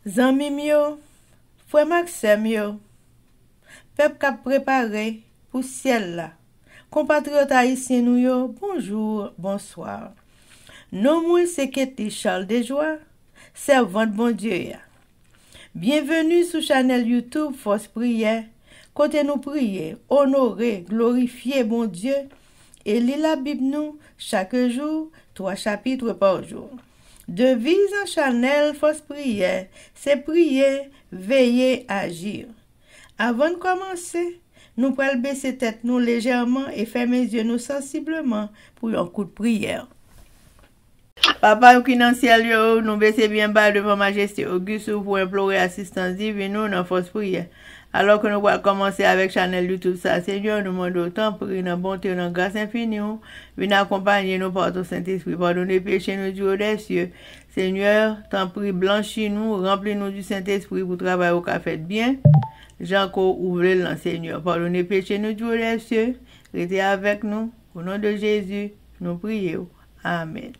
Zanmim yo, frère Maxime yo, peuple qui a préparé pour ciel là. Compatriotes haïtiens nous yo, bonjour, bonsoir. Non moi c'est Ketty Charles Desjoie, servante bon Dieu ya. Bienvenue sur channel YouTube Force Prière, côté nous prier, honorer, glorifier bon Dieu et lire la Bible nous chaque jour, 3 chapitres par jour. Devise en channel Force Prière, c'est prier, veiller, agir. Avant de commencer, nous prenons baisser tête nous légèrement et fermer les yeux nous sensiblement pour un coup de prière. Papa qui dans le ciel, nous baissons bien bas devant Majesté Auguste pour implorer assistance divine nous dans Force Prière. Alors que nous allons commencer avec channel YouTube ça, Seigneur, nous demandons autant pour une bonté, une grâce infinie. Venez accompagner nous par ton Saint-Esprit, pardonnez péchés nous du haut des cieux. Seigneur, t'en prie, blanchis-nous, remplis-nous du Saint-Esprit pour travailler au café bien. Jean-Co, ouvrez le Seigneur, pardonnez péchés nous du haut des cieux. Restez avec nous. Au nom de Jésus, nous prions. Amen.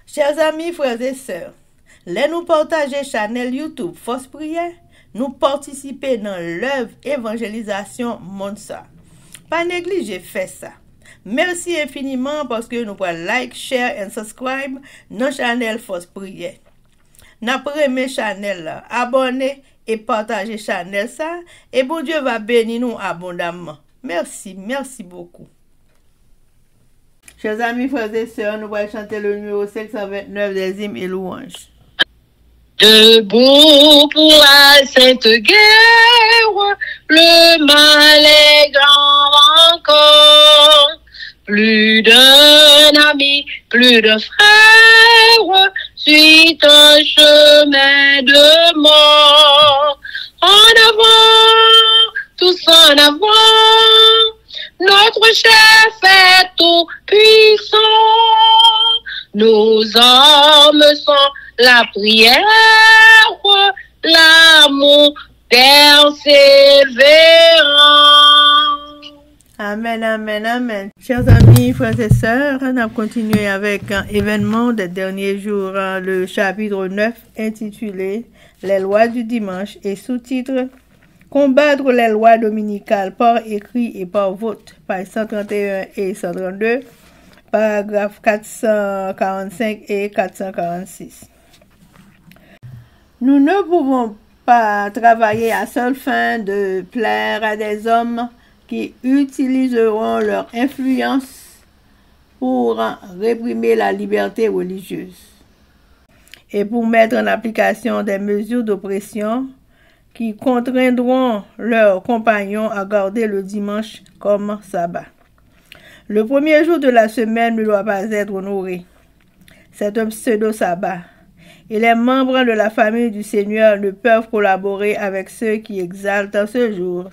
Chers amis, frères et sœurs, laissez-nous partager channel YouTube Force Prière. Nous participer dans l'œuvre évangélisation monde ça. Pas négliger faire ça. Merci infiniment parce que nous pouvons like, share et subscribe dans channel Force Prière. N'après mes channel là, abonnez et partagez channel ça et bon Dieu va bénir nous abondamment. Merci beaucoup. Chers amis, frères et sœurs, nous allons chanter le numéro 529 des hymnes et louanges. Debout pour la sainte guerre, le mal est grand encore. Plus d'un ami, plus de frères, suit un chemin de mort. En avant, tous en avant, notre chef est tout puissant. Nos âmes sont la prière, l'amour persévérant. Amen, amen, amen. Chers amis, frères et sœurs, on a continué avec un événement des derniers jours, le chapitre 9 intitulé Les lois du dimanche et sous-titre Combattre les lois dominicales par écrit et par vote, pages 131 et 132, paragraphes 445 et 446. Nous ne pouvons pas travailler à seule fin de plaire à des hommes qui utiliseront leur influence pour réprimer la liberté religieuse et pour mettre en application des mesures d'oppression qui contraindront leurs compagnons à garder le dimanche comme sabbat. Le premier jour de la semaine ne doit pas être honoré. C'est un pseudo-sabbat. Et les membres de la famille du Seigneur ne peuvent collaborer avec ceux qui exaltent ce jour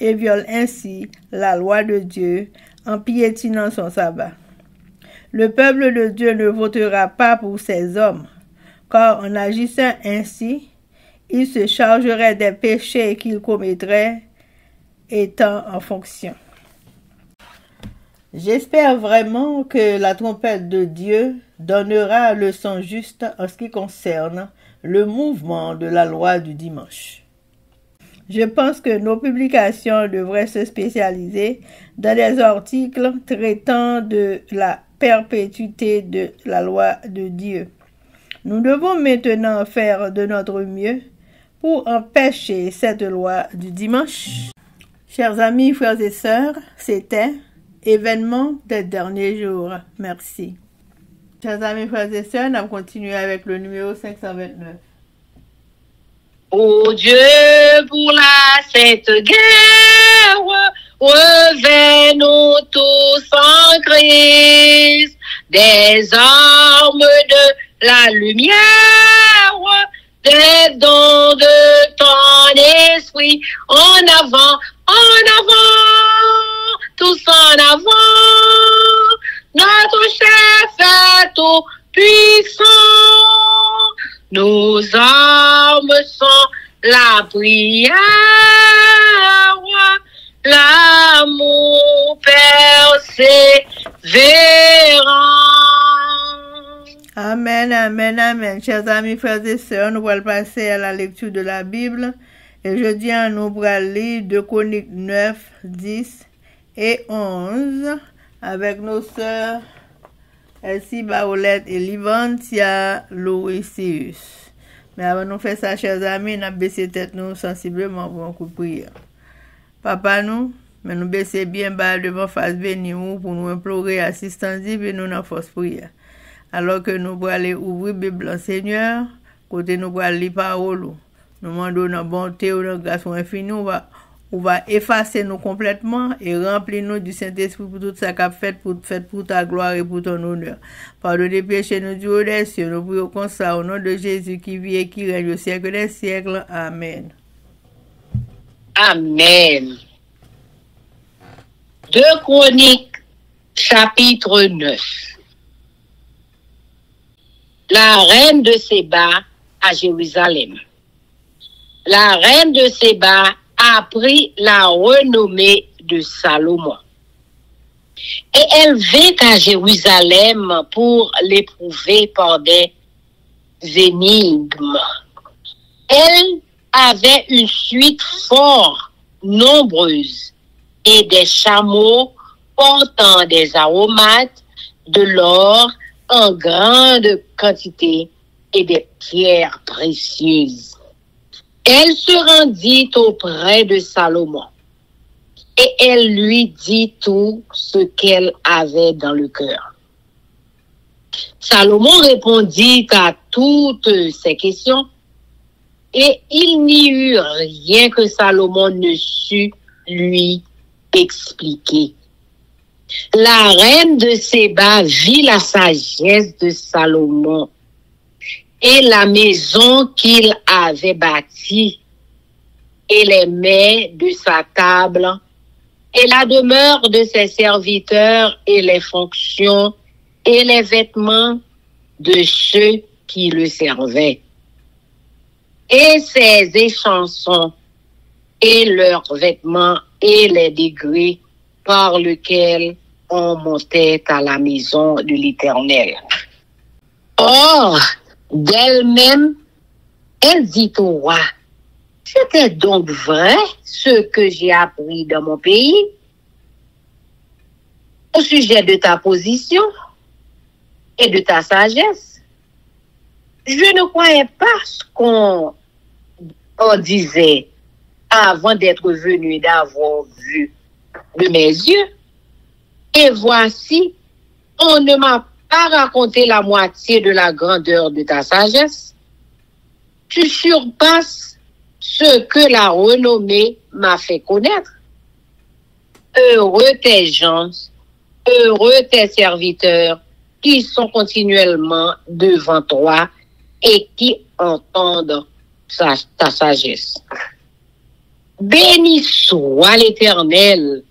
et violent ainsi la loi de Dieu en piétinant son sabbat. Le peuple de Dieu ne votera pas pour ces hommes, car en agissant ainsi, ils se chargeraient des péchés qu'ils commettraient étant en fonction. J'espère vraiment que la trompette de Dieu donnera le son juste en ce qui concerne le mouvement de la loi du dimanche. Je pense que nos publications devraient se spécialiser dans des articles traitant de la perpétuité de la loi de Dieu. Nous devons maintenant faire de notre mieux pour empêcher cette loi du dimanche. Chers amis, frères et sœurs, c'était événement des derniers jours. Merci. Chers amis, frères et sœurs, on continue avec le numéro 529. Ô Dieu, pour la sainte guerre, revêt-nous tous en Christ, des armes de la lumière, des dons de ton esprit, en avant, tous en avant, notre chef est tout puissant, nos armes sont la prière, l'amour persévérant. Amen. Amen, amen, amen. Chers amis, frères et sœurs, nous allons passer à la lecture de la Bible. Et je dis à nous pour lire 2 Chroniques 9, 10 et 11 avec nos sœurs Elsie Baolette et Livantia Louisius. Mais avant de faire ça, chers amis, nous baissons tête nous sensiblement pour un coup de prière. Papa, mais nous baissons bien bas devant face bénie pour nous implorer assistance divine nous dans force prière. Alors que nous allons aller ouvrir la Bible, Seigneur, côté nous allons lire parole, nous demandons dans bonté ou dans grâce infinie, on va effacer nous complètement et remplir nous du Saint-Esprit pour tout ça qu'a fait pour ta gloire et pour ton honneur. Pardonnez les péchés nous du haut des cieux, nous prions comme ça au nom de Jésus qui vit et qui règne au siècle des siècles. Amen. Amen. 2 Chroniques, chapitre 9. La reine de Séba à Jérusalem. La reine de Séba a pris la renommée de Salomon. Et elle vint à Jérusalem pour l'éprouver par des énigmes. Elle avait une suite fort nombreuse et des chameaux portant des aromates, de l'or en grande quantité et des pierres précieuses. Elle se rendit auprès de Salomon et elle lui dit tout ce qu'elle avait dans le cœur. Salomon répondit à toutes ces questions et il n'y eut rien que Salomon ne sût lui expliquer. La reine de Séba vit la sagesse de Salomon et la maison qu'il avait bâtie et les mets de sa table et la demeure de ses serviteurs et les fonctions et les vêtements de ceux qui le servaient et ses échansons et leurs vêtements et les degrés par lesquels on montait à la maison de l'Éternel. Or, d'elle-même, elle dit au roi, c'était donc vrai ce que j'ai appris dans mon pays au sujet de ta position et de ta sagesse. Je ne croyais pas ce qu'on disait avant d'être venu et d'avoir vu de mes yeux. Et voici, on ne m'a pas raconté la moitié de la grandeur de ta sagesse. Tu surpasses ce que la renommée m'a fait connaître. Heureux tes gens, heureux tes serviteurs qui sont continuellement devant toi et qui entendent ta sagesse. Béni soit l'Éternel,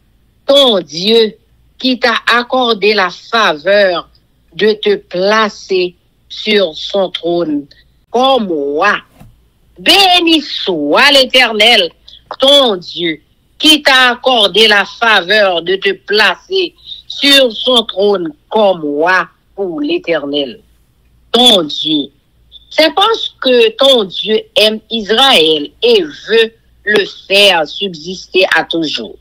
ton Dieu, qui t'a accordé la faveur de te placer sur son trône comme roi. Béni soit l'Éternel, ton Dieu, qui t'a accordé la faveur de te placer sur son trône comme roi pour l'Éternel, ton Dieu. C'est parce que ton Dieu aime Israël et veut le faire subsister à toujours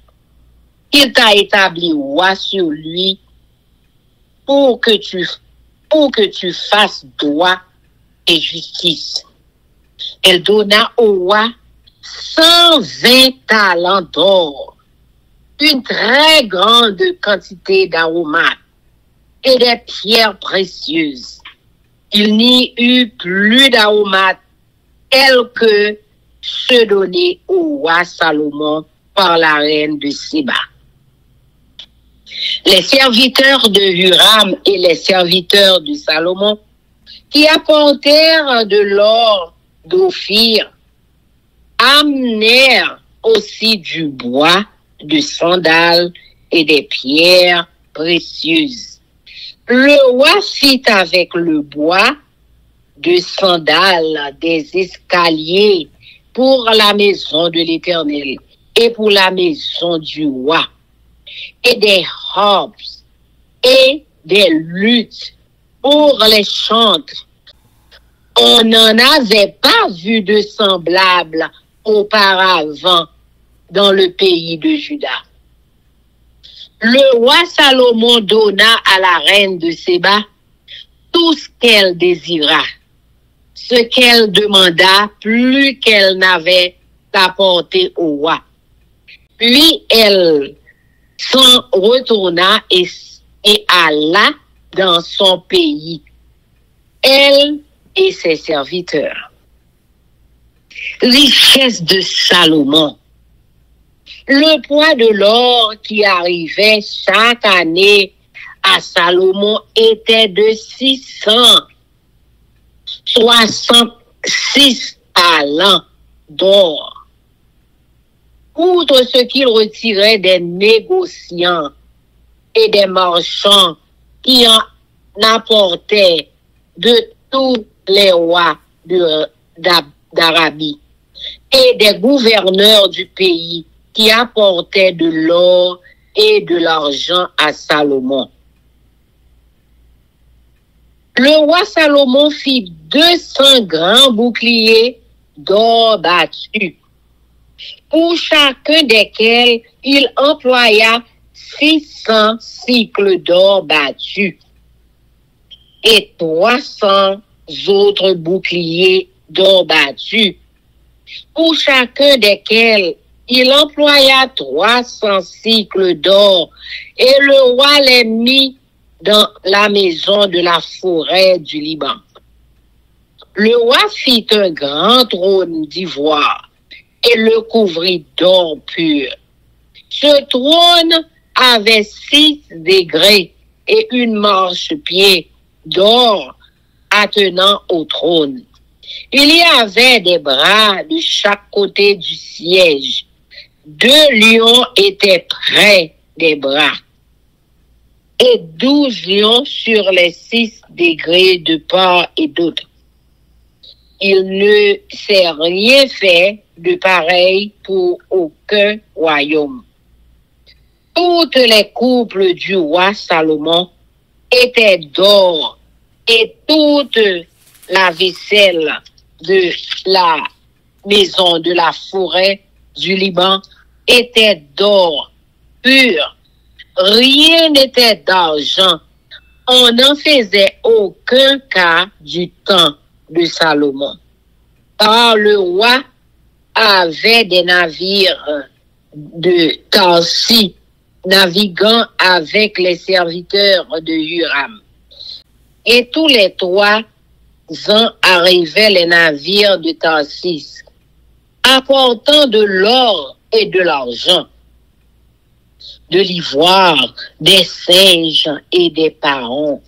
qu'il t'a établi roi sur lui pour que tu fasses droit et justice. Elle donna au roi 120 talents d'or, une très grande quantité d'aromates et des pierres précieuses. Il n'y eut plus d'aromates tels que ceux donnés au roi Salomon par la reine de Séba. Les serviteurs de Huram et les serviteurs de Salomon qui apportèrent de l'or d'Ophir amenèrent aussi du bois de sandal et des pierres précieuses. Le roi fit avec le bois de sandal des escaliers pour la maison de l'Éternel et pour la maison du roi, et des harpes et des luttes pour les chantres On n'en avait pas vu de semblable auparavant dans le pays de Juda. Le roi Salomon donna à la reine de Séba tout ce qu'elle désira, ce qu'elle demanda, plus qu'elle n'avait apporté au roi. Puis elle s'en retourna et alla dans son pays, elle et ses serviteurs. Richesse de Salomon. Le poids de l'or qui arrivait chaque année à Salomon était de 666 talents d'or. Outre ce qu'il retirait des négociants et des marchands qui en apportaient de tous les rois d'Arabie et des gouverneurs du pays qui apportaient de l'or et de l'argent à Salomon. Le roi Salomon fit 200 grands boucliers d'or battu, pour chacun desquels il employa 600 cycles d'or battu et 300 autres boucliers d'or battu, pour chacun desquels il employa 300 cycles d'or, et le roi les mit dans la maison de la forêt du Liban. Le roi fit un grand trône d'ivoire et le couvrit d'or pur. Ce trône avait 6 degrés et une marchepied d'or attenant au trône. Il y avait des bras de chaque côté du siège. 2 lions étaient près des bras et 12 lions sur les 6 degrés de part et d'autre. Il ne s'est rien fait de pareil pour aucun royaume. Toutes les couples du roi Salomon étaient d'or et toute la vaisselle de la maison de la forêt du Liban était d'or pur. Rien n'était d'argent. On n'en faisait aucun cas du temps de Salomon. Car le roi avait des navires de Tarsis naviguant avec les serviteurs de Huram. Et tous les 3 ans arrivaient les navires de Tarsis, apportant de l'or et de l'argent, de l'ivoire, des singes et des parons.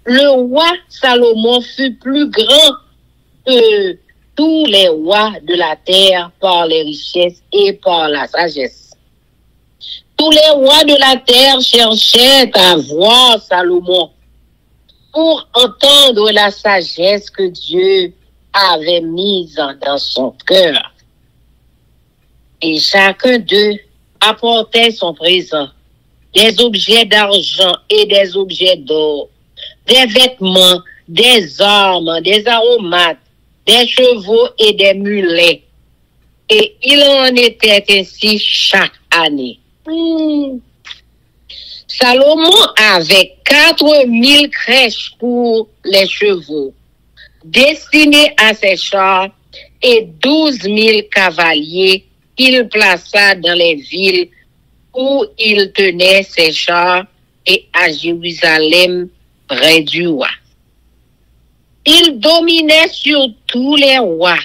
Le roi Salomon fut plus grand que tous les rois de la terre par les richesses et par la sagesse. Tous les rois de la terre cherchaient à voir Salomon pour entendre la sagesse que Dieu avait mise dans son cœur. Et chacun d'eux apportait son présent, des objets d'argent et des objets d'or, des vêtements, des armes, des aromates, des chevaux et des mulets. Et il en était ainsi chaque année. Salomon avait 4000 crèches pour les chevaux, destinés à ses chars, et 12 000 cavaliers qu'il plaça dans les villes où il tenait ses chars et à Jérusalem près du roi. Il dominait sur tous les rois,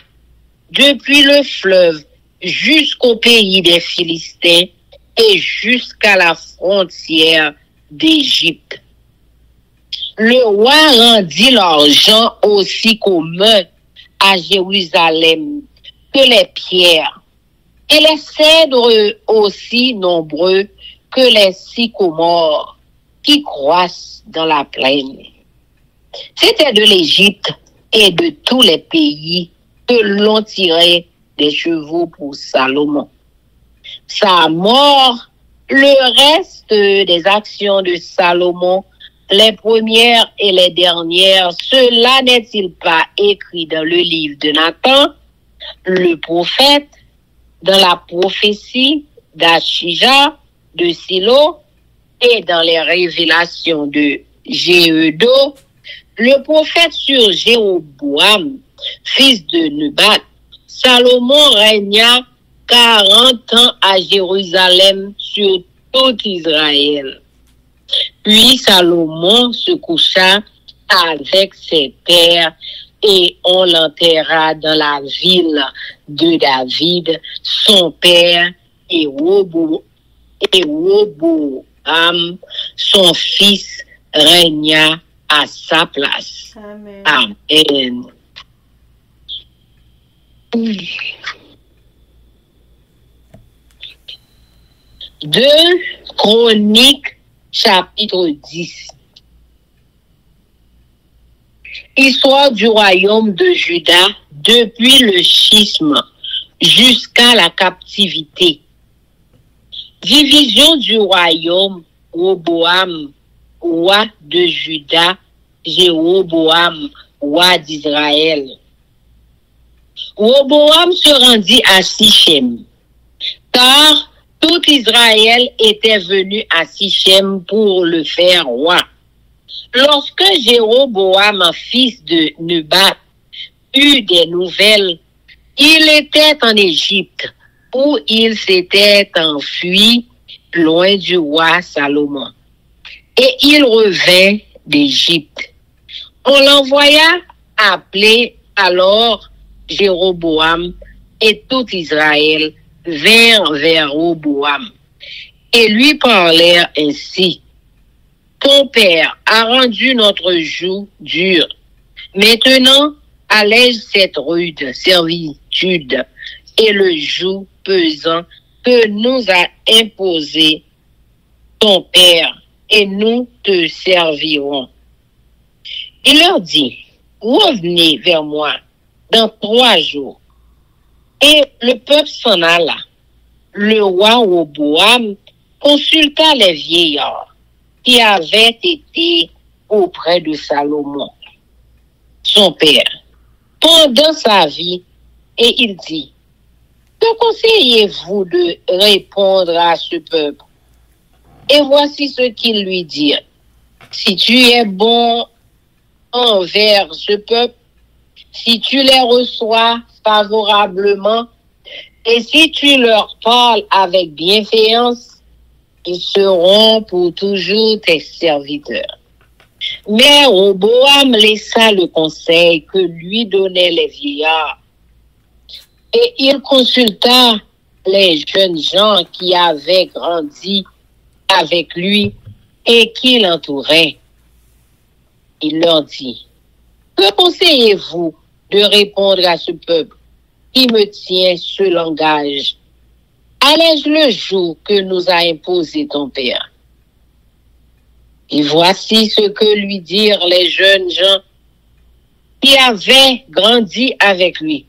depuis le fleuve jusqu'au pays des Philistins et jusqu'à la frontière d'Égypte. Le roi rendit l'argent aussi commun à Jérusalem que les pierres, et les cèdres aussi nombreux que les sycomores qui croissent dans la plaine. C'était de l'Égypte et de tous les pays que l'on tirait des chevaux pour Salomon. Sa mort, le reste des actions de Salomon les premières et les dernières, cela n'est-il pas écrit dans le livre de Nathan, le prophète, dans la prophétie d'Achija, de Silo, et dans les révélations de Jéhudo, le prophète sur Jéroboam, fils de Nebat. Salomon régna 40 ans à Jérusalem sur tout Israël. Puis Salomon se coucha avec ses pères et on l'enterra dans la ville de David, son père, et Roboam, son fils, régna à sa place. Amen. Amen. Deux Chroniques, chapitre 10. Histoire du royaume de Juda depuis le schisme jusqu'à la captivité. Division du royaume, Roboam, roi de Juda, Jéroboam, roi d'Israël. Roboam se rendit à Sichem, car tout Israël était venu à Sichem pour le faire roi. Lorsque Jéroboam, fils de Nebat, eut des nouvelles, il était en Égypte, où il s'était enfui loin du roi Salomon. Et il revint d'Égypte. On l'envoya appeler alors Jéroboam, et tout Israël vinrent vers Roboam et lui parlèrent ainsi: ton père a rendu notre joug dur. Maintenant, allège cette rude servitude et le joug pesant que nous a imposé ton père, et nous te servirons. Il leur dit: revenez vers moi dans 3 jours. Et le peuple s'en alla. Le roi Roboam consulta les vieillards qui avaient été auprès de Salomon, son père, pendant sa vie, et il dit: que conseillez-vous de répondre à ce peuple? Et voici ce qu'il lui dit: si tu es bon envers ce peuple, si tu les reçois favorablement, et si tu leur parles avec bienveillance, ils seront pour toujours tes serviteurs. Mais Roboam laissa le conseil que lui donnaient les vieillards, et il consulta les jeunes gens qui avaient grandi avec lui et qui l'entouraient. Il leur dit: que conseillez-vous de répondre à ce peuple qui me tient ce langage? Allège le joug que nous a imposé ton père. Et voici ce que lui dirent les jeunes gens qui avaient grandi avec lui: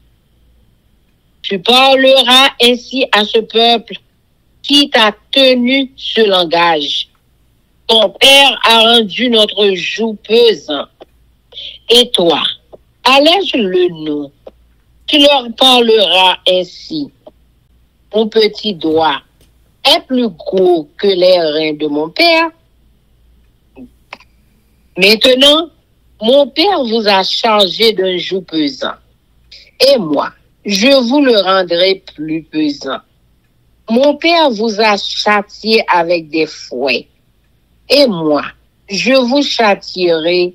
tu parleras ainsi à ce peuple qui t'a tenu ce langage. Ton père a rendu notre joug pesant. Et toi, allège-le nous. Tu leur parleras ainsi: mon petit doigt est plus gros que les reins de mon père. Maintenant, mon père vous a chargé d'un joug pesant. Et moi, je vous le rendrai plus pesant. Mon père vous a châtié avec des fouets. Et moi, je vous châtierai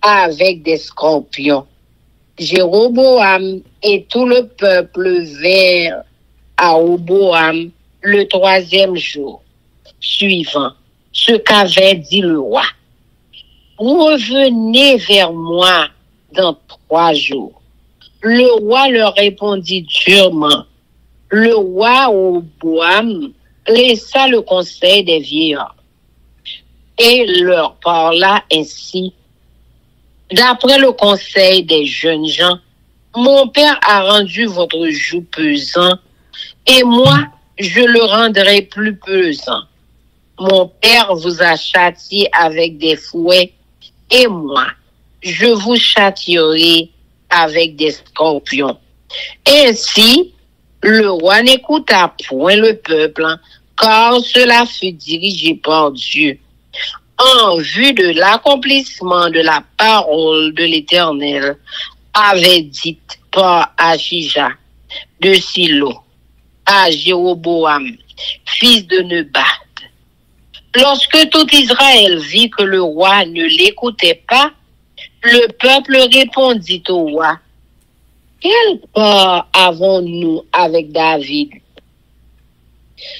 avec des scorpions. Jéroboam et tout le peuple vinrent à Roboam le 3e jour, suivant ce qu'avait dit le roi: revenez vers moi dans 3 jours. Le roi leur répondit durement. Le roi Roboam laissa le conseil des vieillards et leur parla ainsi: d'après le conseil des jeunes gens, mon père a rendu votre joug pesant, et moi, je le rendrai plus pesant. mon père vous a châtié avec des fouets, et moi, je vous châtierai avec des scorpions. Ainsi, le roi n'écouta point le peuple, car cela fut dirigé par Dieu, en vue de l'accomplissement de la parole de l'Éternel, avait dit par Achija de Silo à Jéroboam, fils de Nebat. Lorsque tout Israël vit que le roi ne l'écoutait pas, le peuple répondit au roi, quelle part avons-nous avec David?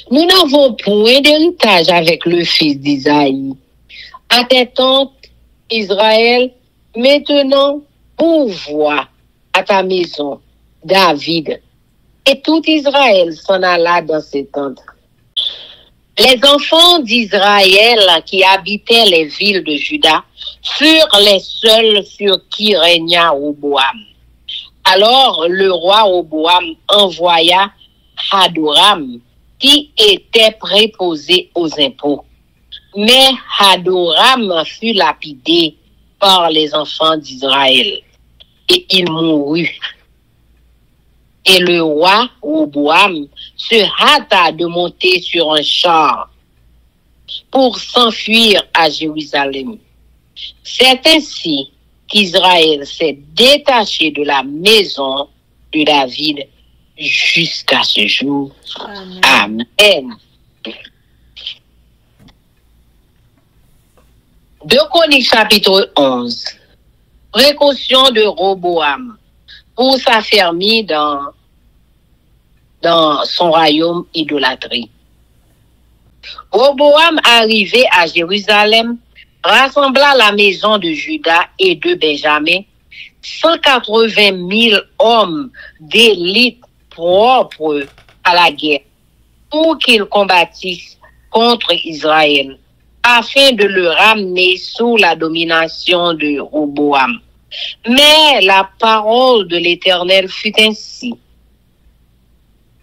Nous n'avons point d'héritage avec le fils d'Isaïe. À tes tentes, Israël, maintenant, pourvois à ta maison, David. Et tout Israël s'en alla dans ses tentes. Les enfants d'Israël qui habitaient les villes de Juda furent les seuls sur qui régna Roboam. Alors le roi Roboam envoya Hadoram, qui était préposé aux impôts. Mais Hadoram fut lapidé par les enfants d'Israël, et il mourut. Et le roi Roboam se hâta de monter sur un char pour s'enfuir à Jérusalem. C'est ainsi qu'Israël s'est détaché de la maison de David jusqu'à ce jour. Amen. Amen. 2 Chroniques chapitre 11. Précaution de Roboam pour s'affermir dans son royaume idolâtrie. Roboam, arrivé à Jérusalem, rassembla la maison de Juda et de Benjamin, 180 000 hommes d'élite propres à la guerre, pour qu'ils combattissent contre Israël, afin de le ramener sous la domination de Roboam. Mais la parole de l'Éternel fut ainsi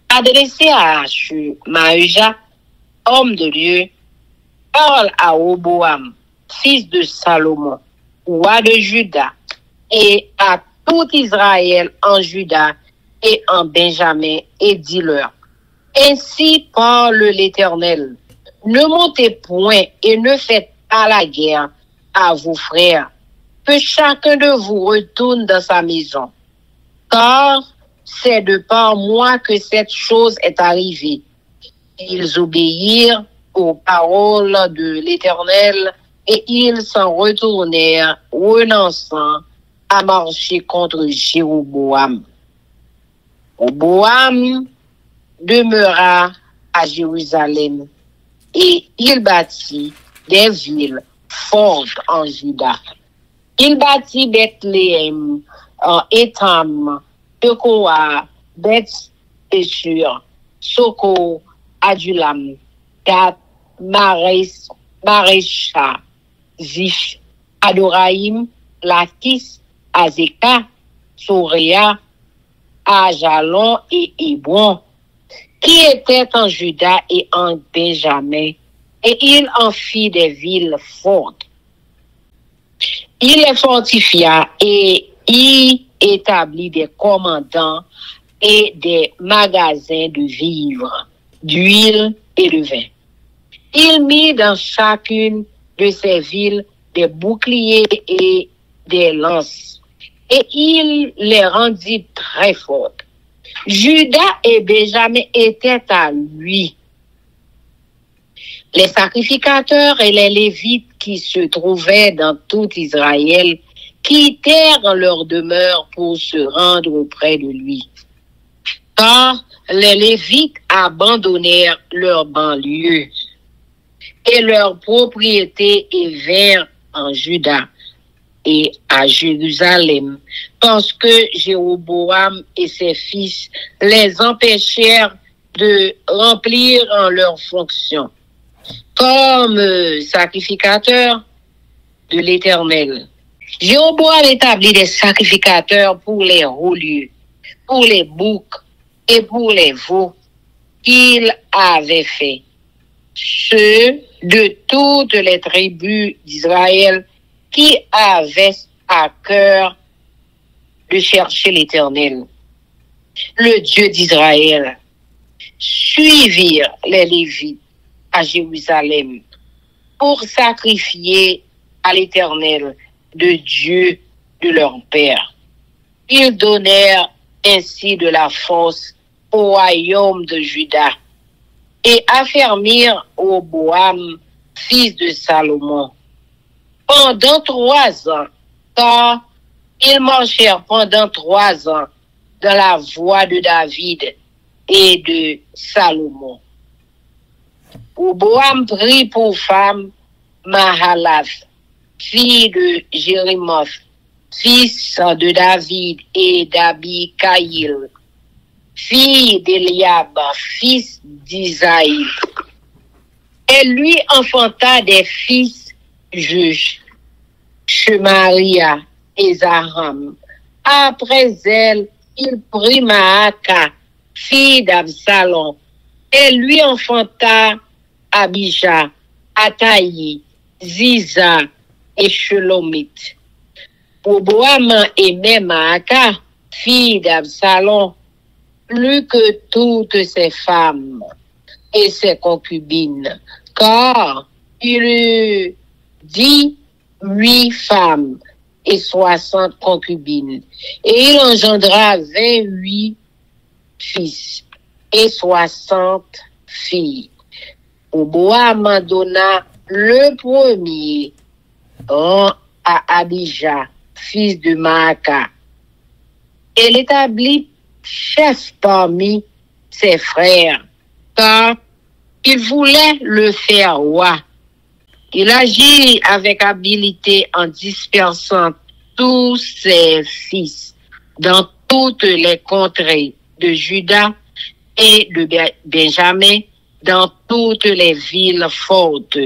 adressée à Mahuja, homme de Dieu, parle à Roboam, fils de Salomon, roi de Juda, et à tout Israël en Juda et en Benjamin, et dis-leur, ainsi parle l'Éternel, ne montez point et ne faites pas la guerre à vos frères, que chacun de vous retourne dans sa maison. Car c'est de par moi que cette chose est arrivée. Ils obéirent aux paroles de l'Éternel et ils s'en retournèrent, renonçant à marcher contre Jéroboam. Roboam demeura à Jérusalem et il bâtit des villes fortes en Juda. Il bâtit Bethléem, Étam, Tekoa, Beth-Péchur, Soko, Adulam, Gat, Marécha, Zif, Adoraïm, Lakis, Azeka, Soréa, Ajalon et Hébron, qui étaient en Juda et en Benjamin, et il en fit des villes fortes. Il les fortifia et y établit des commandants et des magasins de vivres, d'huile et de vin. Il mit dans chacune de ces villes des boucliers et des lances, et il les rendit très fortes. Juda et Benjamin étaient à lui. Les sacrificateurs et les Lévites qui se trouvaient dans tout Israël quittèrent leur demeure pour se rendre auprès de lui. Car les Lévites abandonnèrent leur banlieue et leurs propriétés et vinrent en Juda et à Jérusalem, parce que Jéroboam et ses fils les empêchèrent de remplir en leurs fonctions comme sacrificateurs de l'Éternel. Jéroboam établit des sacrificateurs pour les rouliers, pour les boucs et pour les veaux qu'il avait fait. ceux de toutes les tribus d'Israël qui avaient à cœur de chercher l'Éternel, le Dieu d'Israël, suivirent les Lévites à Jérusalem pour sacrifier à l'Éternel, le Dieu de leur père. Ils donnèrent ainsi de la force au royaume de Juda et affermirent Roboam, fils de Salomon, pendant 3 ans, car ils marchèrent pendant 3 ans dans la voie de David et de Salomon. Roboam prit pour femme Mahalath, fille de Jérimoth, fils de David, et d'Abikaïl, fille d'Eliab, fils d'Isaïe. Elle lui enfanta des fils juges, Shemaria et Zaham. Après elle, il prit Maaka, fille d'Absalom. Elle lui enfanta Abijah, Ataï, Ziza et Shelomith. Roboam aimait Maaka, fille d'Absalom, plus que toutes ses femmes et ses concubines, car il eut 8 femmes et 60 concubines, et il engendra 28 fils et 60 filles. Roboam donna le premier rang à Abijah, fils de Maaka. Elle établit chef parmi ses frères, car il voulait le faire roi. Il agit avec habileté en dispersant tous ses fils dans toutes les contrées de Juda et de Benjamin, dans toutes les villes fortes.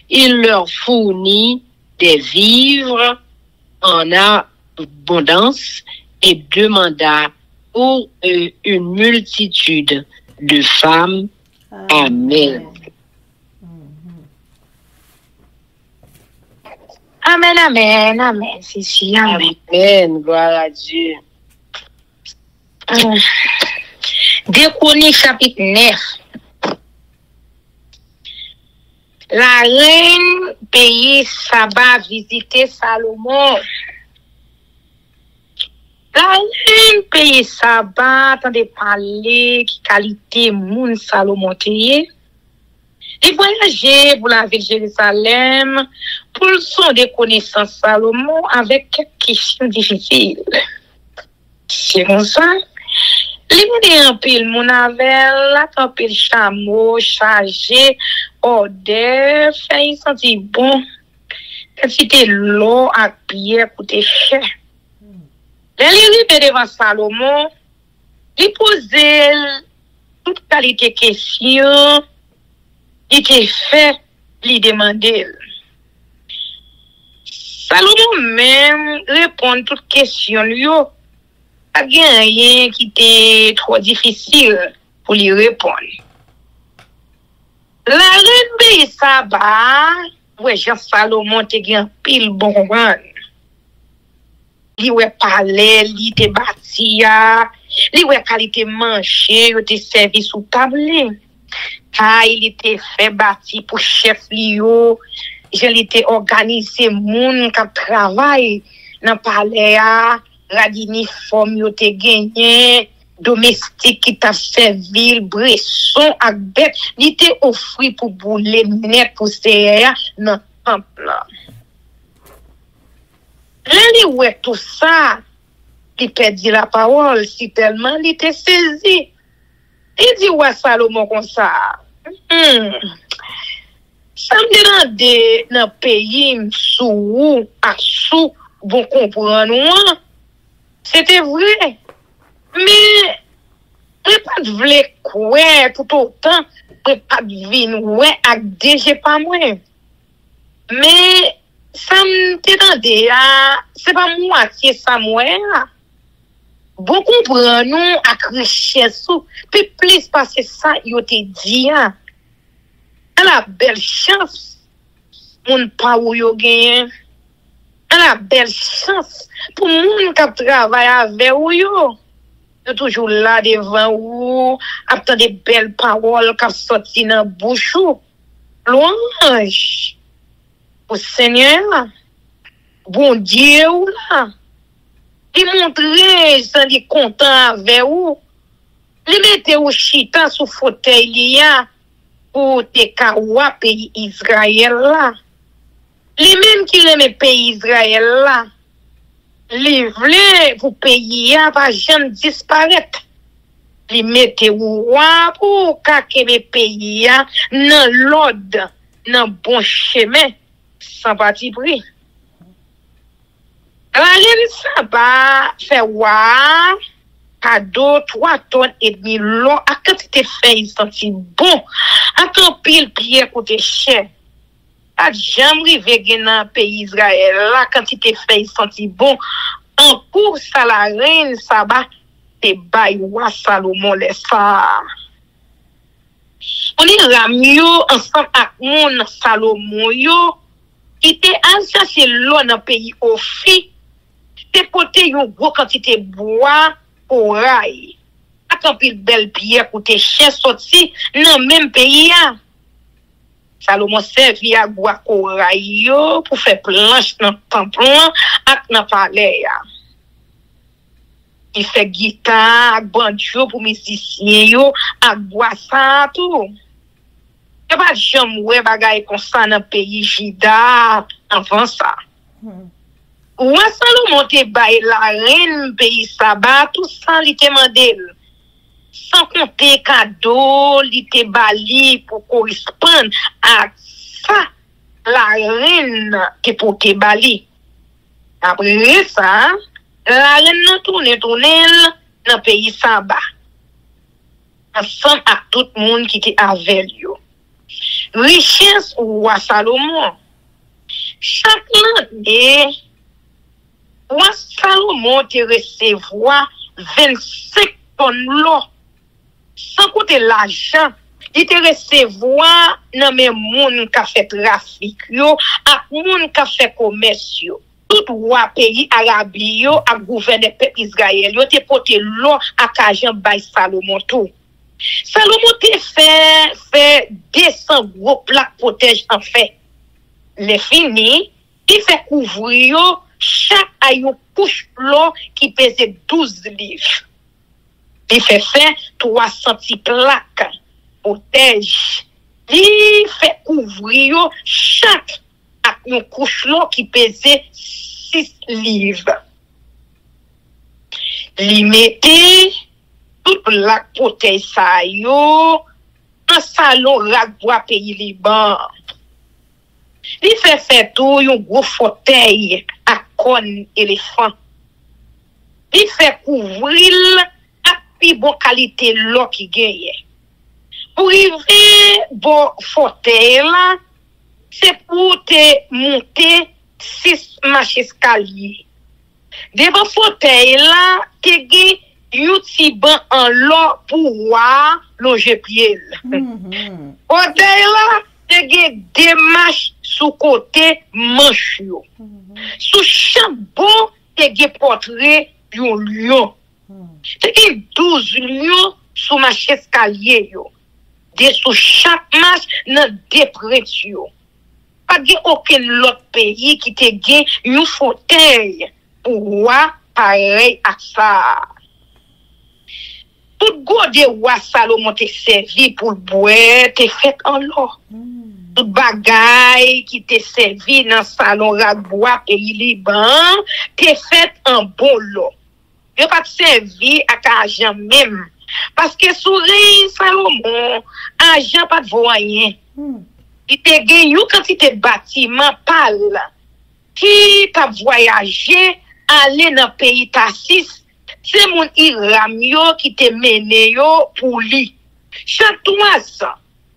Il leur fournit des vivres en abondance et demanda pour eux une multitude de femmes. Amen. Amen, amen, amen. C'est amen. Amen, gloire à Dieu. Deux Chroniques, chapitre 9. La reine pays Saba visiter Salomon. La reine pays Saba attendait parler qui qualité moun Salomon teye. Il voyageait pour la ville de Jérusalem pour son des connaissances Salomon avec quelques questions difficiles. C'est comme ça. Il y a un pile mon avel, un pile chameau, chargé, odeur, fait sentir bon. C'était l'eau à pierre pour te faire. Les livres devant Salomon, il posait toute qualité de questions, il te fait, il demandait. Salomon même répond toutes questions lui. Pas rien qui était trop difficile pour lui répondre. La reine de Saba, ouais, Jean Salomon te gen pile bon wan. Li ouais parler, li te bâti ya, li ouais qualité manger, yo te servi sous table. Il était fait bâti pour chef li yo, je l'étais organisé moun qui travaille dans palais ya. Radini forme yo te gagné, domestique qui t'a servi, bresson ak bête, li te offri pour bouler net pour serrer dans temple. Li ouais tout ça, il perdit la parole si tellement il était saisi. Il dit ouais Salomon comme ça. Ça me demande dans pays sous à sous bon comprendre. C'était vrai. Mais, je pas de vle quoi tout autant, je pas de vin ouais ak DG pas moi. Mais, ça me t'entendait, c'est pas moitié ça moi. Bon comprendre nous ak richesse, puis plus parce que ça yo te dit. la belle chance, moun pa ou yo genyen. La belle chance pour moun qui travaille avec ou yo. Yo toujours là devant ou, attend des belles paroles qui sorti dans bouche ou. Louange au Seigneur. Bon Dieu ou là. Il montre ça il content avec ou. Il mette ou chita sous fauteuil liya pour te kawa pays Israël là. Les mêmes qui aiment pays Israël là, les vle pour pays a pas jamais disparaître. Les mettent roi pour que pays a dans l'ordre, dans bon chemin, sans parti pris. La reine Saba fait roi cadeau 3 tonnes et demi l'eau à quantité fait il senti bon, à tant pile pierre côté cher. A jamais rivé dans pays Israël la quantité fait senti bon en course à la reine Saba te bay roi Salomon les ça on est ramio ensemble avec mon Salomon yo qui te al chercher l'eau dans pays Ophi te porter une gros quantité bois pour rail a tant pile belle pierre pour te cher sorti dans même pays a Salomon servi à bois corail pour faire planche dans temple ak dans palais ya. Il fait guitare ak banjo pour musicien yo ak bois ça tout. Y pas jamais ouais bagay comme ça dans pays Juda avant ça. Ou Salomon te bay la reine pays Saba tout ça li te mandel. Sans compter cadeau, li te bali pour correspondre à ça, la reine te pour te bali. Après ça, la reine nan tourne dans le pays Saba. Ensemble avec tout le monde qui était avec lui. Richesse ou roi Salomon. Chaque année, roi Salomon te recevoir 25 tonnes l'eau. Sans compter l'argent, il te recevoir dans mes moun qui fait trafic yo, ak moun qui fait commerce yo. Tout roi pays arabe yo, ak gouverneur peuple Israël yo te porter l'eau ak argent bay Salomon tout. Salomon te fait 200 gros plaques protège en fait. Les fini, il fait couvrir yo chaque ayon couche l'eau qui pesait 12 livres. Il fait 300 plaques protège. Il fait couvrir chaque avec une couche l'eau qui pesait 6 livres. Il mettait toute plaque protège ça yo un salon ragbois pays Liban. Il fait tout un gros fauteuil à corne éléphant. Il fait couvrir puis bon qualité l'eau qui gagne. Pour arriver bon fauteuil là, c'est pour te monter 6 marches escalier. Devant fauteuil là, te gagne un petit banc en l'eau pour voir loger pied. Fauteuil là, te gagne 2 marches sous côté manche yo. Sous chaque banc, te gagne portrait d'un lion. C'est 12 lions sous ma escalier yo. De sous chaque marche dans des pressions. Pas de aucun autre pays qui te gagne un fauteuil pour voir pareil à ça. Tout go de roi Salomon te servi pour le boire, te fait en l'eau. Tout bagay qui te servi dans salon ragbois pays Liban, te fait en bon lot. Yo pas servi à argent même parce que souri Salomon argent pas de voyen. Il te gagne une quantité de bâtiment pâle qui t'a voyagé aller dans pays Tassis. C'est mon Iram yo qui te mené yo pour lui. Chaque 300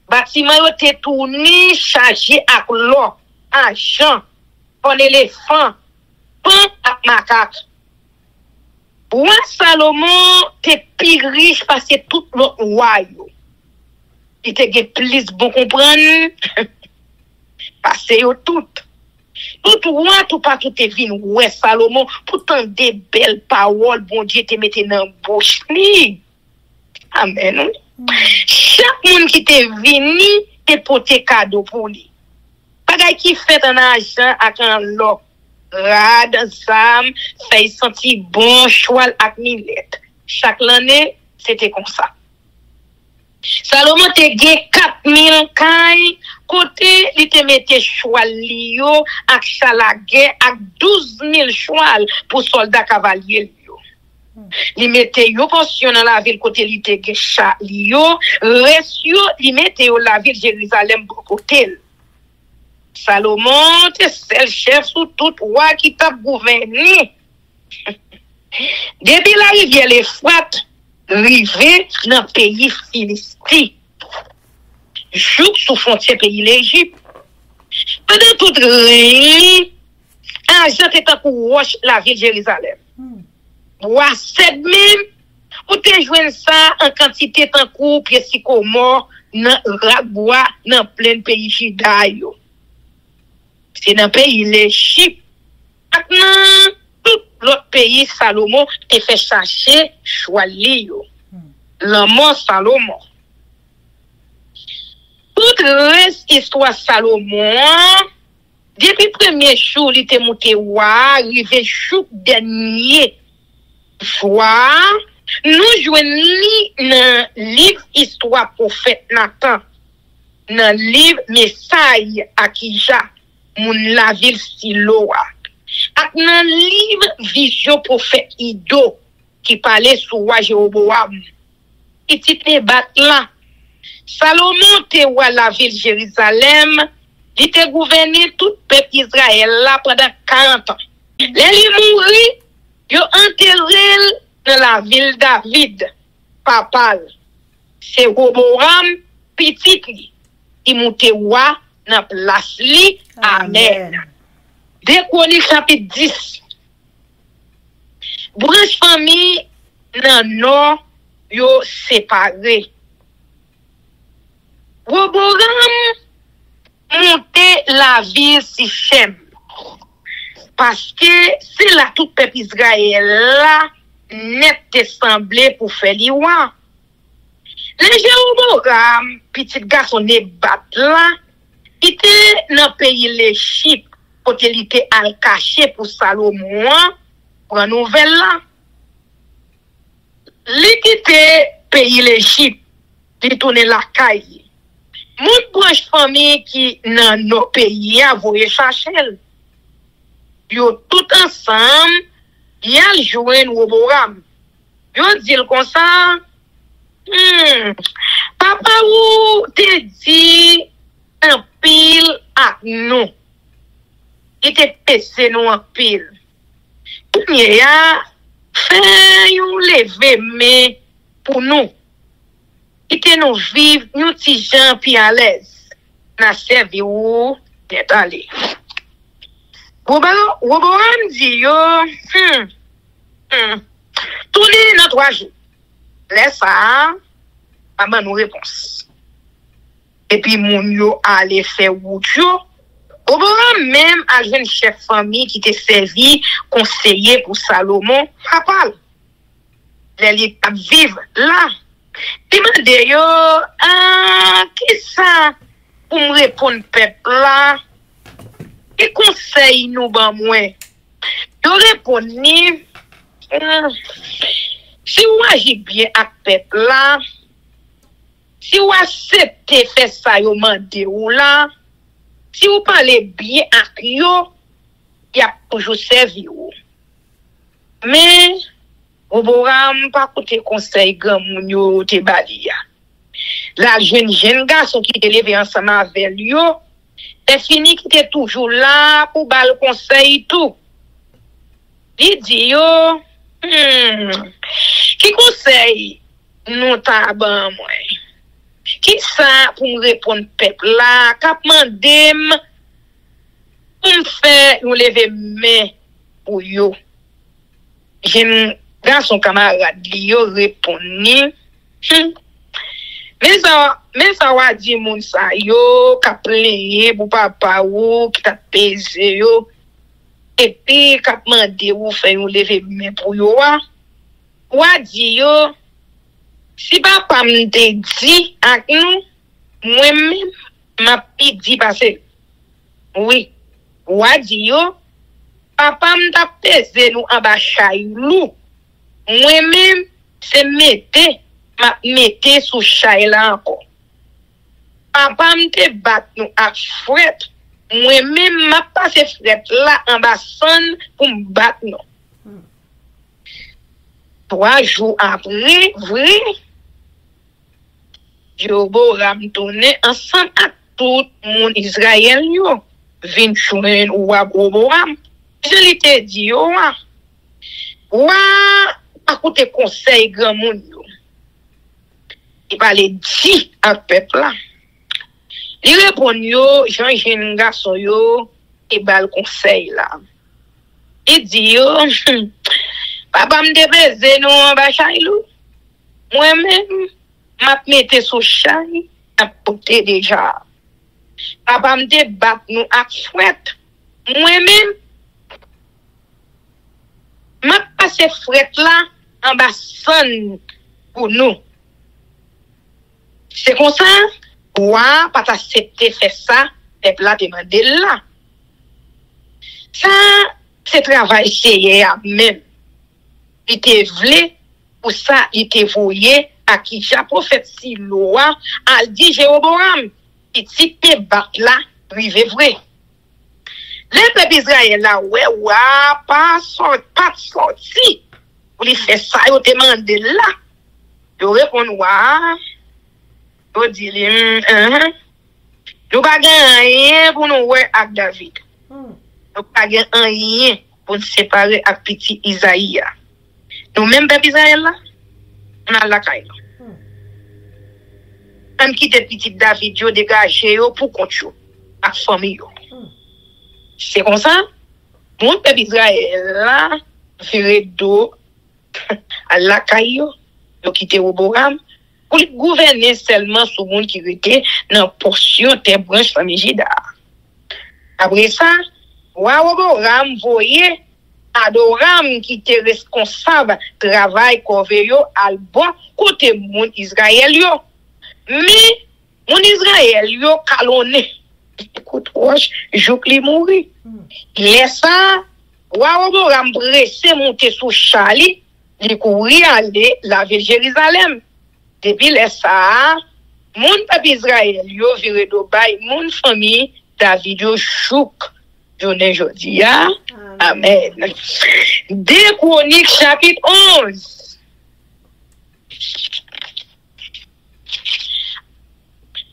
bâtiment yo te tourné chargé avec l'eau, argent, pour éléphant, pain ak macaque. Roi Salomon te plus riche parce que tout le roi yo. il te plus bon comprendre. Parce que tout roi, tout pas tout est venu, ouais, Salomon, pourtant des belles paroles, bon Dieu te mette dans la bouche. Amen. Chaque monde qui te venu, te porte cadeau pour lui. Bagay qui fait un argent avec un lot, rad, zam, fait sentir bon, choual avec millette. Chaque année, c'était comme ça. Salomon te gen 4000 kay, côté li te mette choual liyo ak chalage ak 12000 choual pour soldats cavaliers liyo. Li mette yo portion dans la ville côté li te gen chat liyo, reste yo li mette yo la ville Jérusalem pour côté. Salomon te seul chef sous tout roi qui t'a gouverné. Depuis la rivière l'Euphrate rivé dans le pays Philistin. Joue sous frontière pays l'Égypte. Pendant toute règne, argent était pour roche la ville de Jérusalem. Bois 7 même, ou te joindre ça en quantité tant coup pied sycomore dans Rabois dans plein pays Juda yo. C'est dans pays l'Égypte. Maintenant l'autre pays, Salomon, te fait chercher choisi. L'amour Salomon. Toute reste histoire Salomon, depuis premier jour, il était monté roi, arrivé jour dernier soir, nous joignons dans le livre Histoire prophète Nathan, dans le livre Messaï Akija, moun la ville Siloa. Ak nan livre Vision prophète Ido qui parlait sur roi Jéroboam. Il titre bat là. Salomon te roi la ville Jérusalem, il te gouverné tout peuple Israël là pendant 40 ans. Les mouri, yo enterré dans la ville David, papal. C'est Roboam petit li. Il monte roi dans place li. Amen. Des Chroniques chapitre 10. Branche famille nan nord yo séparé. Roboam monte la ville Sichem. Parce que c'est là tout peuple Israël là net semblé pour faire liwa. Les Jéroboam, petit garçon ne bat là, il était dans le pays l'Égypte. Côté il était al caché pour Salomon pour une nouvelle là. Li quitté pays l'Égypte, il tourne la caille. Mon branche famille qui dans nos pays a voulu chercher. Yo tout ensemble, y joindre Roboam. Yo dit comme ça, papa ou te dit un pile à nous. Il te pèse nous en pile. Il y a fait yon lever mais pour nous. Il te nous vivre, nous ti gens puis à l'aise. Na servi ou t'es allé. Roboam dit yo, tourner dans 3 jours. Laisse ça, pas nous réponse. Et puis moun yo allé faire route yo. Roboam même a jeune chef famille qui te servi conseiller pour Salomon, papa. Les a vivre là. Il m'a dit yo, qui ça pour me répondre peuple là? Et conseil nous ban moi. Yo répondre si vous agissez bien avec peuple là, si vous acceptez faire ça yo mande ou là, si vous parlez bien avec yo, il y a toujours servi ou. Mais Roboam pas côté conseil grand moun yo te bali. La jeune garçon qui te levé ensemble avec yo, c'est fini qui était toujours là pour bal conseil tout. Il dit yo, qui conseille nous ta ban moi. Qui ça pour me répondre peuple là, cap mandem pour me faire nous lever main pour yo. Jeune garçon camarade li yo répondre Mais ça va dire moun sa yo, ka pleye pour papa ou, qui t'a pesé yo. Et puis, ka mande ou fait ou lever main pour yo wa. Wa di yo, si papa m'te dit ak nous, moi-même, m'a pi dit parce oui, wa di yo, papa m'ta pesé nous en bas chaylou. Moi-même, c'est mette sous chay là encore. Papa m'te bat nous ak fret. Moi-même, m'a passé fret là en bas son pour m'battre nous. 3 jours après, vrai, Jéroboam tourné ensemble avec tout mon Israël yo. Vin chouen ou Aboram. Je lui te dit yo wa écoute conseil grand monde yo. Il parlait dit à peuple là. Il répond yo, Jean garçon yo et bal conseil là. Il dit yo papa me débaiser nous en bas chaylou. Moi-même m'a mette sous chay à porter déjà. Papa me débat nous ak fret. Moi-même m'a passé fret là en bas son pour nous. C'est comme ça, ouah, pas accepter faire ça, peuple là demander là. Ça, c'est travail c'est même. Il te voulait pour ça, il te voyait à qui j'ai prophète si loi, al dit Jéroboam, petit te bat là, privé vrai. Les peuples Israël là, ouais, pas sorti. Pour lui faire ça, il te demande là. Il répond, il dit, nous pas rien pour nous voir avec David. Nous pas rien pour nous séparer avec petit Isaïe. Nous même peuple Israël là, on a la caille. Même quitter petit David, yo dégager pour compte yo, avec famille yo. C'est comme ça, mon peuple Israël là, viré dos à la caille yo quitter Jéroboam pour gouverner seulement sur monde qui était dans portion des branches famille Juda. Après ça, Jéroboam voyait Adoram qui était responsable travail corveyo al bon côté mon Israël yo. Mais mon Israël yo calonné. Écoute, jouk li mouri. Laisse ça, Jéroboam pressé monter sous Charlie, li courir aller la ville Jérusalem. Depuis laisse ça, mon peuple Israël yo viré do bay mon famille David yo chouk. Journée jodi ya. Amen. 2 Chroniques chapitre 11.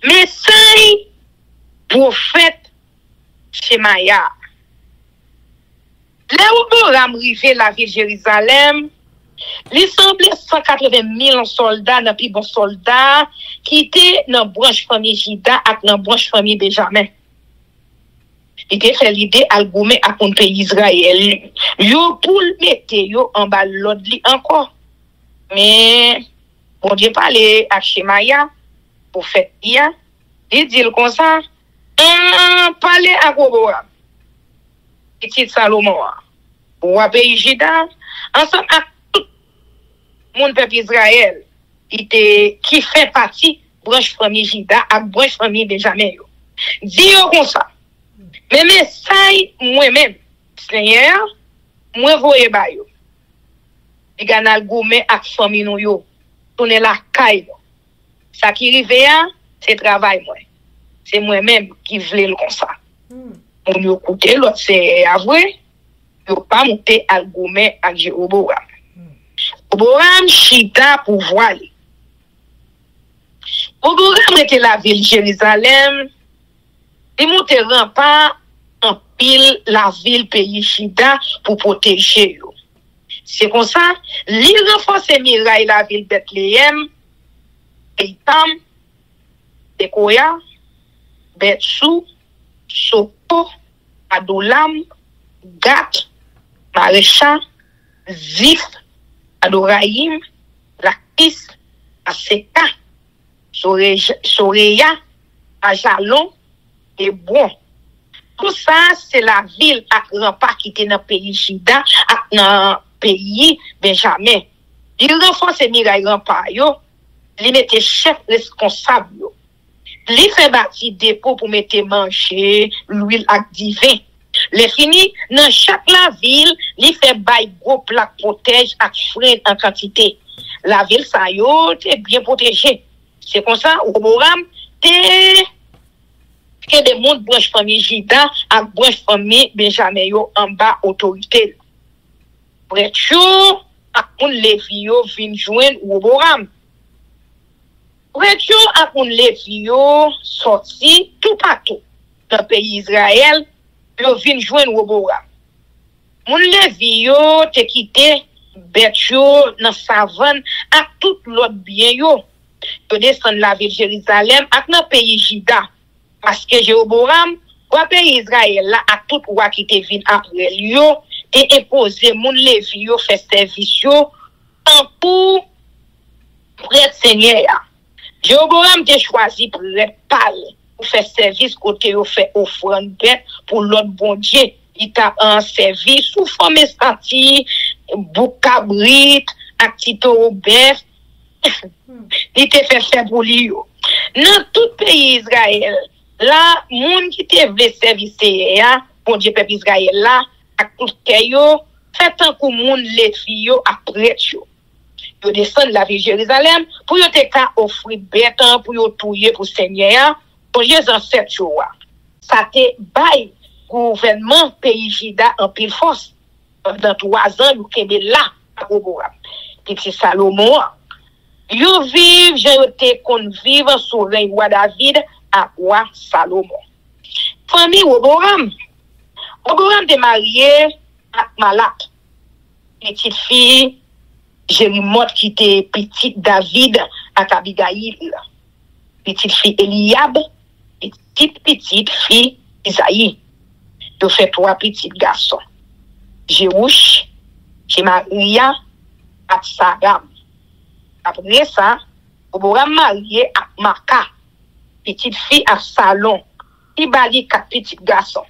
Messaï prophète Shemaya. Là où Jéroboam rivé la ville Jérusalem, il semblait 180 000 soldats, dans plus bon soldats, qui étaient dans la branche famille Juda et dans la branche famille Benjamin. Il te fait l'idée à goumer à un pays Israël. Yo pour le mettre yo en bas l'autre encore. Mais bon Dieu parlait à Shemaya pour faire dia, il dit comme ça, parler à Jéroboam. Petit Salomon. Ou à pays Juda ensemble avec tout mon peuple Israël qui fait partie branche famille Juda et branche famille Benjamin. Dis comme ça. Mais ça, moi-même, Seigneur, moi, voyez ba yo. Les gars gourmet avec famille nou yo. Tourner la caille. Ça qui rive c'est travail moi. C'est moi-même qui voulais le comme ça. On yo écouter l'autre c'est avoué. Yo pas monter à gourmet avec Jéroboam. Jéroboam chita pour voiler. Jéroboam était la ville Jérusalem. Il monte rempart en pile la ville pays Juda pour protéger yo. C'est comme ça, il renforce muraille la ville Bethléem, Eitam, Tekoya, Betsou, Sopo, Adolam, Gat, Marécha, Zif, Adoraïm, Lakis, Aseka, Soreya, à Jalon et bon. Tout ça, c'est la ville à rempart qui était dans le pays Jida, dans le pays Benjamin. Il renforce Mirail Rempart, il mettait chef responsable. Il fait bâtir dépôt pour mettre manger, l'huile ak divin. Les fini, dans chaque la ville, il fait bail gros plaque protège ak frein en quantité. La ville, ça t'es bien protégée. C'est comme ça, au Boram, t'es que des mondes branche famille Jida ak branche famille Benjamin yo en bas autorité. Prêtre yo ak moun Levi yo vin joindre au Boram. Prêtre yo ak moun Levi yo sorti tout partout dans le pays Israël, yo vin joindre au Boram. Moun Levi yo te quitté bête yo dans savane ak tout l'autre bien yo. Yo descend la ville Jérusalem ak dans pays Jida. Parce que Jéroboam, le pays Israël là, à tout roi qui te vin après lui, et imposé moun Lévi yo fait service yo en pour prêtre Seigneur. Jéroboam te choisi prêtre pâle pour faire service côté yo fait offrande bête pour l'autre bon Dieu. Il t'a en service sous forme senti boucabrit, actito bœuf. Il te fait faire pour lui yo. Dans tout pays Israël, là, moun qui te vle service ya, bon Dieu peuple Israël là, ak tout yo, fait tant que moun Lévi yo après yo. Yo descend la ville Jérusalem pour yo te ka offrir bête pour yo touyer pour Seigneur, pour les ancêtres yo. Ça te bail gouvernement pays Jida en pile force. Pendant 3 ans, yo kebe là à Boboram. Petit Salomon, yo vive, je te kon vivre sous règne roi David à roi Salomon. Famille Oboram. Oboram te marié à Malak. Petite fille, Jérémoth qui était petite David à Abigail. Petite fille Eliab, petite fille Isaïe. Tu fait 3 petits garçons. Jérouch, Jémaria, à Sagam. Après ça, Oboram marié à Maka. Petite fille à Salon. Il bali 4 petits garçons.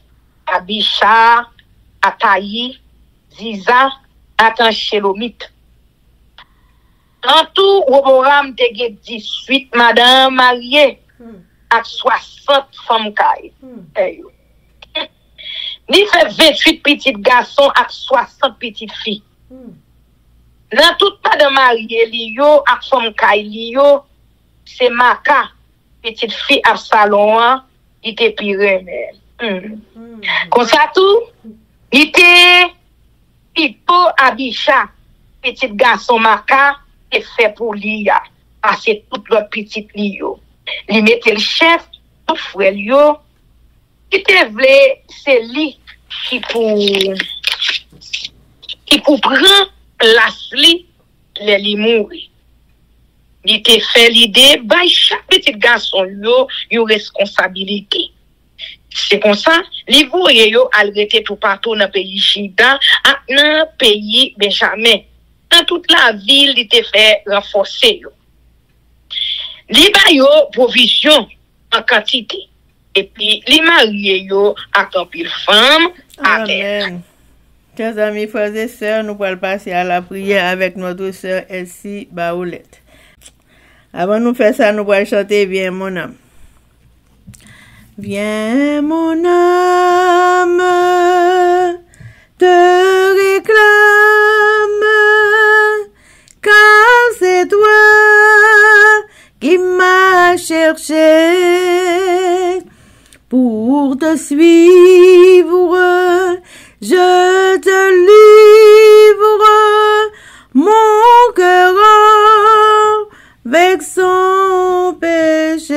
Abisha, Ataï, Ziza, Atanchelomite. En tout, Oboram te gen 18 madame mariées avec 60 femmes caille. Il fait 28 petits garçons avec 60 petites filles. Dans toute madame mariée, liyo avec femme caille liyo, c'est Maka. Petite fille à Salon, il était pire. Comme ça tout, il était Pipo Abisha, petit garçon Maka, et fait pour lui, parce que toute l'autre petite lio. Il mettait le chef, tout frère lio, qui te voulait, c'est lui qui pour prendre place li, les mourir. Il te fait l'idée, bah, chaque petit garçon, yo, une responsabilité. C'est comme ça, les voyez, yo, arrêté tout partout dans le pays Jida, dans le pays Benjamin. Dans toute la ville, il te fait renforcer, yo. Li ba yo, provision, en quantité. Et puis, li marié, yo, à pile femme, Amen. Chers amis, frères et sœurs, nous allons passer à la prière avec notre sœur Elsie Baoulette. Avant de faire ça, nous allons chanter Viens mon âme. Viens mon âme, te réclame, car c'est toi qui m'as cherché pour te suivre. Je te livre mon cœur avec son péché.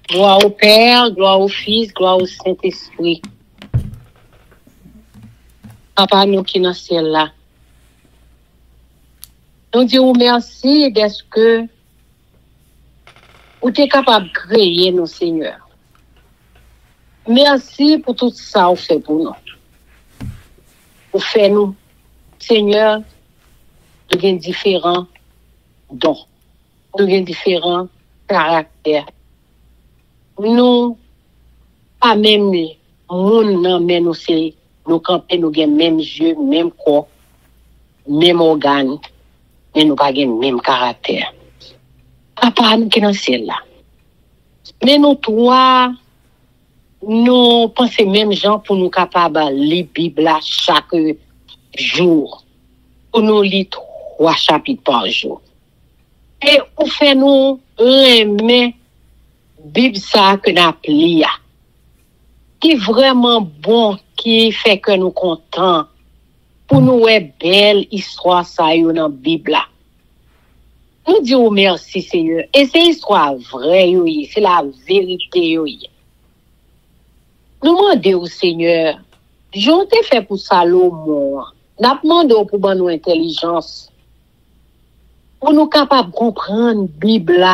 Gloire au Père, gloire au Fils, gloire au Saint-Esprit. Papa, nous qui dans le ciel là. Nous disons merci parce que vous êtes capable de créer nos seigneurs. Merci pour tout ça que vous fait pour nous. Vous faites nous, Seigneur, nous avons différents dons, nous avons différents caractères. Nous, pas même moun nan men nous c'est nous camper nous avons même yeux, même corps, même organe, mais nous pas même caractère. Papa nous qui dans ciel là. Mais nous trois nous pensons même gens pour nous capables de lire la Bible chaque jour. Pour nous lire 3 chapitres par jour. Et on fait nous aimer Bible ça que nous appelons. Qui est vraiment bon, qui fait que nous contents. Pour nous est belle histoire ça dans la Bible. Nous disons merci Seigneur. Et c'est histoire vraie, c'est la vérité. Nous demandons au Seigneur, j'en ai fait pour Salomon. Nous demandons pour nous intelligence. Pour nous capables de comprendre la Bible.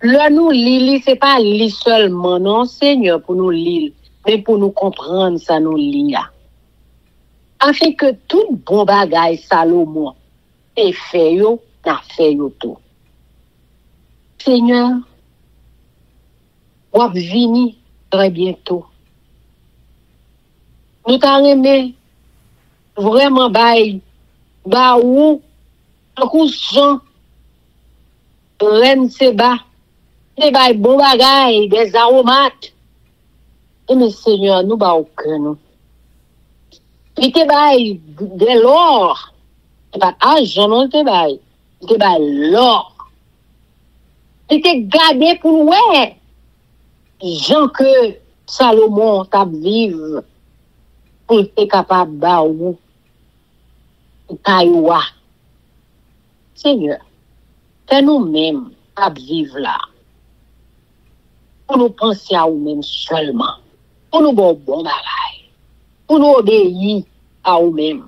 Là, nous lire, ce n'est pas lire seulement, non, Seigneur, pour nous lire, mais pour nous comprendre ça, nous lire. Afin que tout bon bagage Salomon est fait, n'a fait tout. Seigneur, on va venir très bientôt. Nous t'en aimé vraiment où un coup Jean Reine Seba des bon bagay des aromates et mais Seigneur nous ba aucun nous il te bail de l'or pas argent non te bail il te bail l'or il te gardé pour ouais Jean que Salomon t'a vivre pour être capable ba ou taïwa Seigneur c'est nous-mêmes à vivre là pour nous penser à nous-mêmes seulement pour nous bon bagay pour nous obéir à nous-mêmes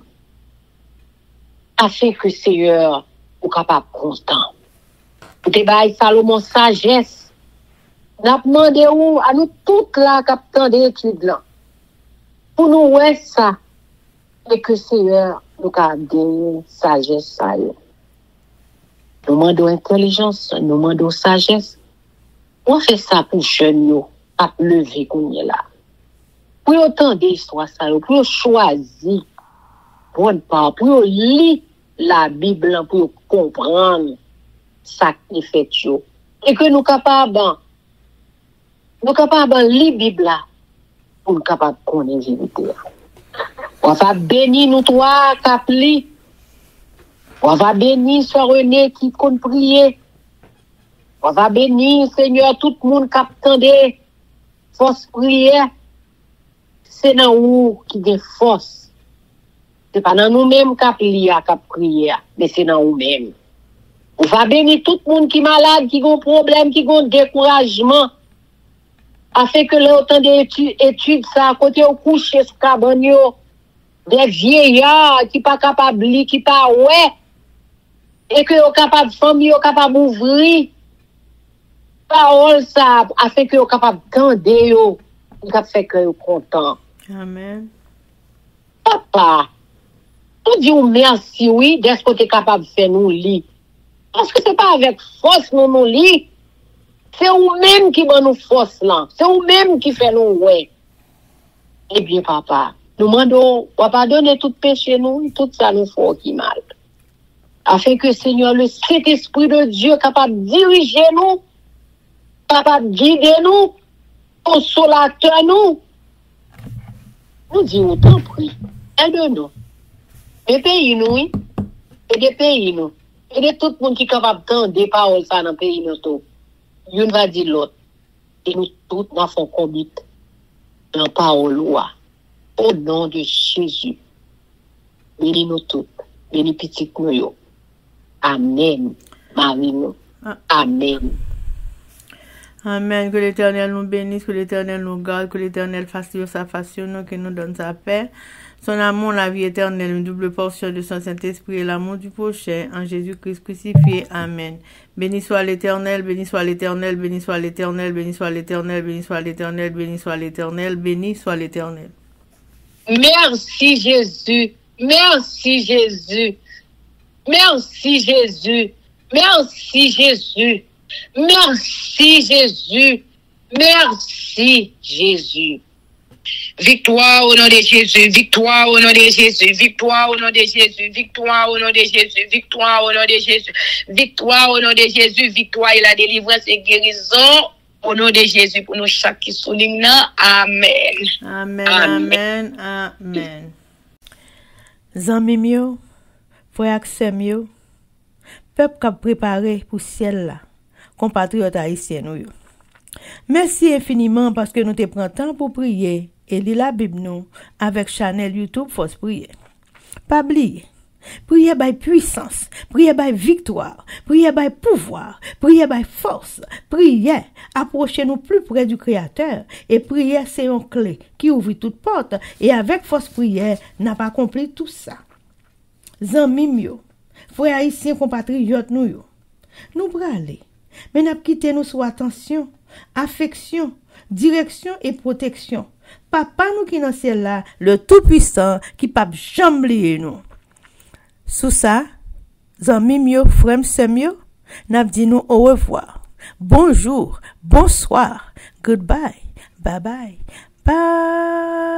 afin que Seigneur ou capable constant pour te bailler Salomon sagesse n'a demandé où à nous toutes là captant d'études là pour nous ouais ça et que Seigneur nous a gagné sagesse ça nous demandons intelligence nous demandons sagesse on fait ça pour jeunes nous à lever comme là pour autant d'histoires ça pour choisir bonne part pour lire la Bible pour comprendre ça qui fait yo et que nous capables lire Bible là pour nous capables connaître vérité on va bénir nous trois capli on va bénir Sœur Renée qui compte prier on va bénir Seigneur tout le monde qui attendait force prière c'est dans où qui des force c'est pas dans nous-mêmes qui prier mais c'est dans nous-mêmes on va bénir tout le monde qui malade qui ont problème qui ont découragement afin que l'autant d'études ça à côté au coucher sur cabane des vieillards qui pas capable lire qui pas ouais et que yo capable famille yo capable ouvrir parole ça afin que yo capable tendre yo capable faire que yo content amen papa nous disons merci oui d'être côté capable faire nous lire parce que c'est pas avec force nous lire c'est vous-même qui donne nous force là c'est vous-même qui fait nous ouais eh bien papa nous demandons on va pardonner tout péché nous tout ça nous fait qui mal afin que Seigneur le Saint-Esprit de Dieu capable de diriger nous capable de guider nous consolateur nous disons tant prie aide-nous des pays nous et des pays nous et de tout le monde qui est capable d'entendre des paroles ça dans le pays nous tout une va dire l'autre et nous tous nous faisons combien dans la parole au nom de Jésus bénis nous toutes bénis petit nous amen Marie nous amen. Amen. Que l'Éternel nous bénisse, que l'Éternel nous garde, que l'Éternel fasse sa façon, que nous donne sa paix. Son amour, la vie éternelle, une double portion de son Saint-Esprit et l'amour du prochain en Jésus-Christ crucifié. Amen. Béni soit l'Éternel, béni soit l'Éternel, béni soit l'Éternel, béni soit l'Éternel, béni soit l'Éternel, béni soit l'Éternel, béni soit l'Éternel. Merci Jésus, merci Jésus. Merci Jésus. Merci Jésus. Merci Jésus. Merci Jésus. Victoire au nom de Jésus, victoire au nom de Jésus, victoire au nom de Jésus, victoire au nom de Jésus, victoire au nom de Jésus, victoire au nom de Jésus, victoire et la délivrance et guérison au nom de Jésus pour nous chaque qui souligne. Amen. Amen, amen, amen. Zanmi mio, frère Axem yo, peuple qui a préparé pour ciel là, compatriotes haïtiens nous yo. Merci infiniment parce que nous te prenons temps pour prier et lire la Bible nous avec channel YouTube Force Prière. Pas oublier, prier by puissance, prier by victoire, prier by pouvoir, prier by force, prier, approcher nous plus près du Créateur et prier c'est une clé qui ouvre toute porte et avec force prière n'a pas accompli tout ça. Zanmi mio, frères haïtiens compatriotes nous yo, nous bralé, mais n'a quitté nous sous attention, affection, direction et protection. Papa nous qui dans ciel là, le tout-puissant qui pas jamais oublier nous. Sous ça, zanmi mio, frère semio, n'a dit nous au revoir. Bonjour, bonsoir, goodbye, bye bye, bye.